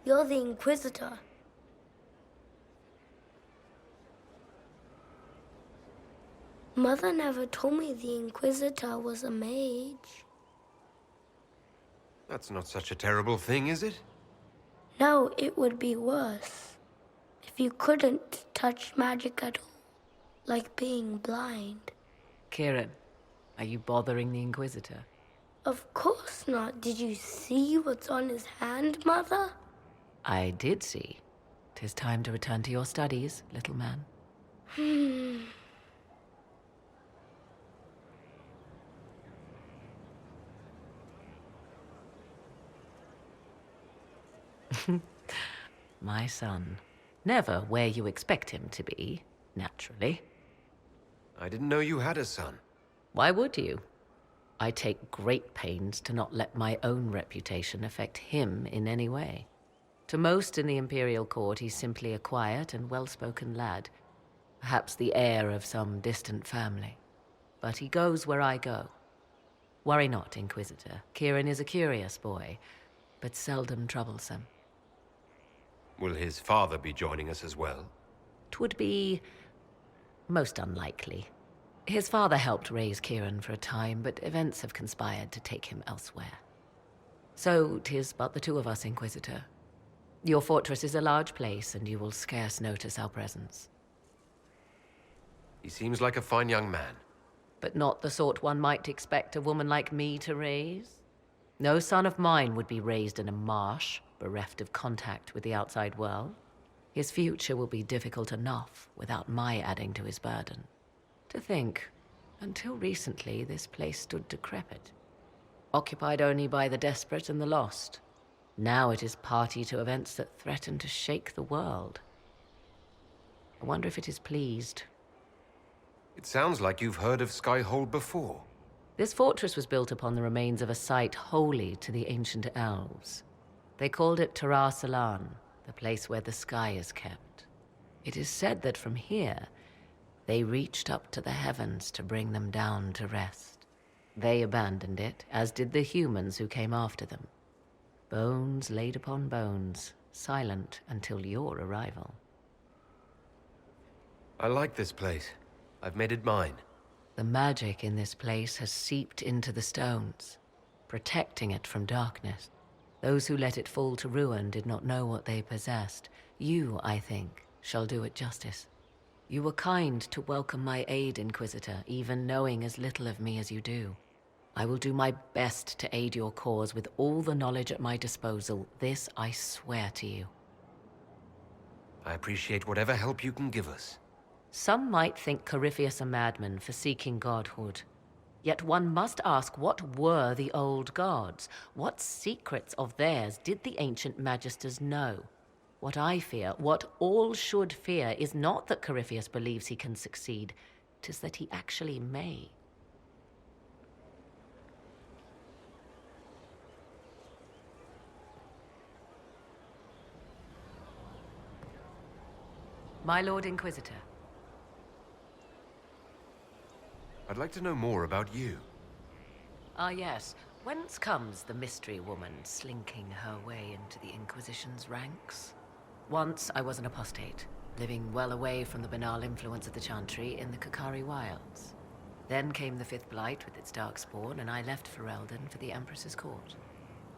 You're the Inquisitor. Mother never told me the Inquisitor was a mage. That's not such a terrible thing, is it? No, it would be worse. If you couldn't touch magic at all. Like being blind. Kieran, are you bothering the Inquisitor? Of course not. Did you see what's on his hand, Mother? I did see. 'Tis time to return to your studies, little man. My son. Never where you expect him to be, naturally. I didn't know you had a son. Why would you? I take great pains to not let my own reputation affect him in any way. To most in the Imperial Court, he's simply a quiet and well-spoken lad, perhaps the heir of some distant family. But he goes where I go. Worry not, Inquisitor. Kieran is a curious boy, but seldom troublesome. Will his father be joining us as well? 'Twould be most unlikely. His father helped raise Kieran for a time, but events have conspired to take him elsewhere. So 'tis but the two of us, Inquisitor. Your fortress is a large place, and you will scarce notice our presence. He seems like a fine young man. But not the sort one might expect a woman like me to raise. No son of mine would be raised in a marsh, bereft of contact with the outside world. His future will be difficult enough without my adding to his burden. To think, until recently this place stood decrepit, occupied only by the desperate and the lost. Now it is party to events that threaten to shake the world. I wonder if it is pleased. It sounds like you've heard of Skyhold before. This fortress was built upon the remains of a site holy to the ancient elves. They called it Tarar Salan, the place where the sky is kept. It is said that from here, they reached up to the heavens to bring them down to rest. They abandoned it, as did the humans who came after them. Bones laid upon bones, silent until your arrival. I like this place. I've made it mine. The magic in this place has seeped into the stones, protecting it from darkness. Those who let it fall to ruin did not know what they possessed. You, I think, shall do it justice. You were kind to welcome my aid, Inquisitor, even knowing as little of me as you do. I will do my best to aid your cause with all the knowledge at my disposal. This I swear to you. I appreciate whatever help you can give us. Some might think Corypheus a madman for seeking godhood. Yet one must ask, what were the old gods? What secrets of theirs did the ancient magisters know? What I fear, what all should fear, is not that Corypheus believes he can succeed. 'Tis that he actually may. My Lord Inquisitor. I'd like to know more about you. Ah, yes. Whence comes the mystery woman slinking her way into the Inquisition's ranks? Once I was an apostate, living well away from the banal influence of the Chantry in the Kakari Wilds. Then came the Fifth Blight with its darkspawn, and I left Ferelden for the Empress's court.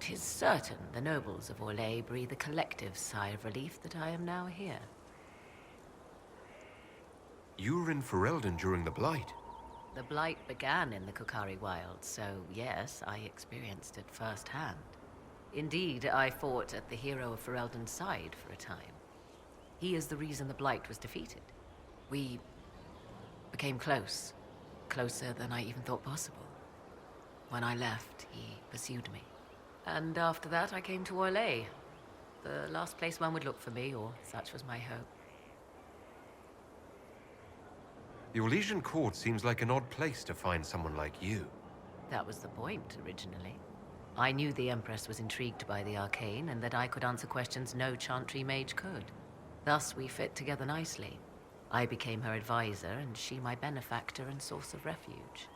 'Tis certain the nobles of Orlais breathe a collective sigh of relief that I am now here. You were in Ferelden during the Blight. The Blight began in the Kakari Wilds, so yes, I experienced it firsthand. Indeed, I fought at the hero of Ferelden's side for a time. He is the reason the Blight was defeated. We became close. Closer than I even thought possible. When I left, he pursued me. And after that, I came to Orlais. The last place one would look for me, or such was my hope. The Orlesian court seems like an odd place to find someone like you. That was the point, originally. I knew the Empress was intrigued by the arcane, and that I could answer questions no Chantry mage could. Thus, we fit together nicely. I became her advisor, and she my benefactor and source of refuge.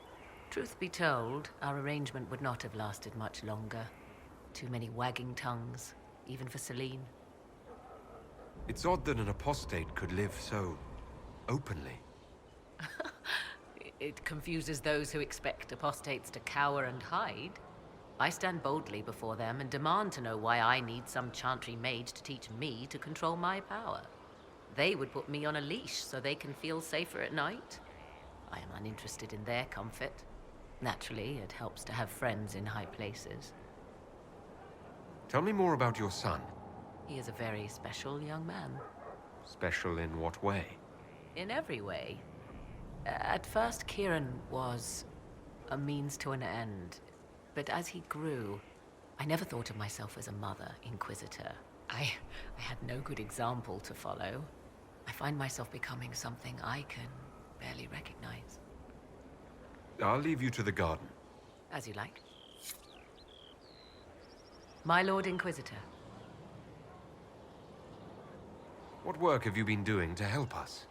Truth be told, our arrangement would not have lasted much longer. Too many wagging tongues, even for Celine. It's odd that an apostate could live so openly. It confuses those who expect apostates to cower and hide. I stand boldly before them and demand to know why I need some chantry mage to teach me to control my power. They would put me on a leash so they can feel safer at night. I am uninterested in their comfort. Naturally, it helps to have friends in high places. Tell me more about your son. He is a very special young man. Special in what way? In every way. At first, Kieran was a means to an end. But as he grew, I never thought of myself as a mother inquisitor. I had no good example to follow. I find myself becoming something I can barely recognize. I'll leave you to the garden. As you like. My Lord Inquisitor. What work have you been doing to help us?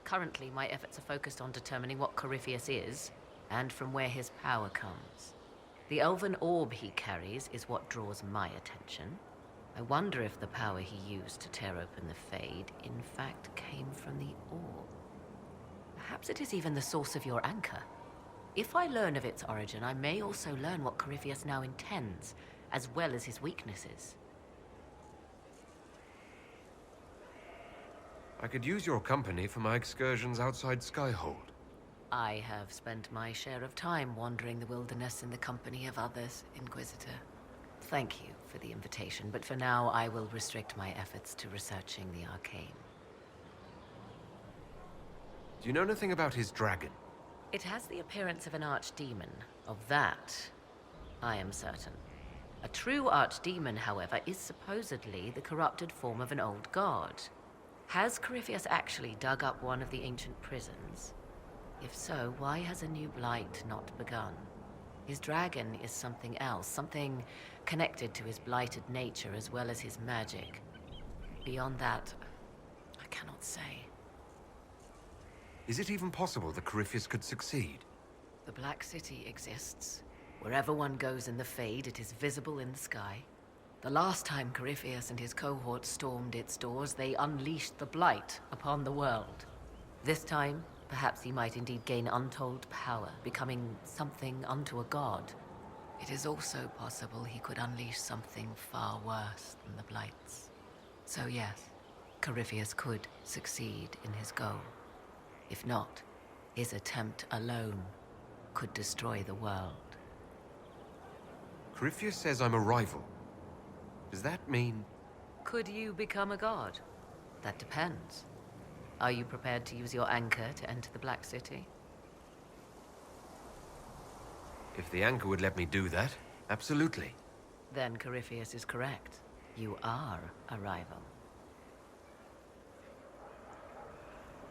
Currently, my efforts are focused on determining what Corypheus is, and from where his power comes. The elven orb he carries is what draws my attention. I wonder if the power he used to tear open the Fade, in fact, came from the orb. Perhaps it is even the source of your anchor. If I learn of its origin, I may also learn what Corypheus now intends, as well as his weaknesses. I could use your company for my excursions outside Skyhold. I have spent my share of time wandering the wilderness in the company of others, Inquisitor. Thank you for the invitation, but for now I will restrict my efforts to researching the arcane. Do you know anything about his dragon? It has the appearance of an archdemon. Of that, I am certain. A true archdemon, however, is supposedly the corrupted form of an old god. Has Corypheus actually dug up one of the ancient prisons? If so, why has a new blight not begun? His dragon is something else, something connected to his blighted nature as well as his magic. Beyond that, I cannot say. Is it even possible that Corypheus could succeed? The Black City exists. Wherever one goes in the Fade, it is visible in the sky. The last time Corypheus and his cohorts stormed its doors, they unleashed the Blight upon the world. This time, perhaps he might indeed gain untold power, becoming something unto a god. It is also possible he could unleash something far worse than the Blights. So yes, Corypheus could succeed in his goal. If not, his attempt alone could destroy the world. Corypheus says I'm a rival. Does that mean... Could you become a god? That depends. Are you prepared to use your anchor to enter the Black City? If the anchor would let me do that, absolutely. Then Corypheus is correct. You are a rival.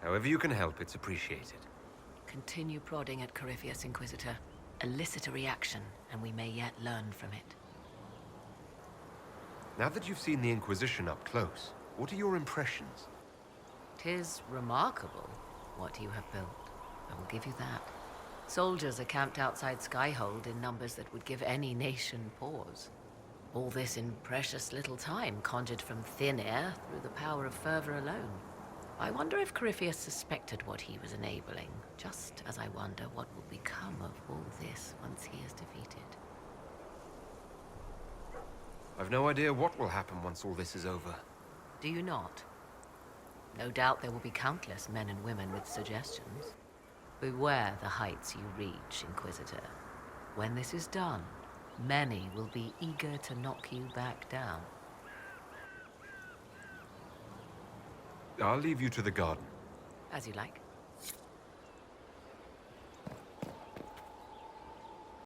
However you can help, it's appreciated. Continue prodding at Corypheus, Inquisitor. Elicit a reaction, and we may yet learn from it. Now that you've seen the Inquisition up close, what are your impressions? 'Tis remarkable what you have built. I will give you that. Soldiers are camped outside Skyhold in numbers that would give any nation pause. All this in precious little time, conjured from thin air through the power of fervor alone. I wonder if Corypheus suspected what he was enabling, just as I wonder what will become of all this once he is defeated. I've no idea what will happen once all this is over. Do you not? No doubt there will be countless men and women with suggestions. Beware the heights you reach, Inquisitor. When this is done, many will be eager to knock you back down. I'll leave you to the garden. As you like.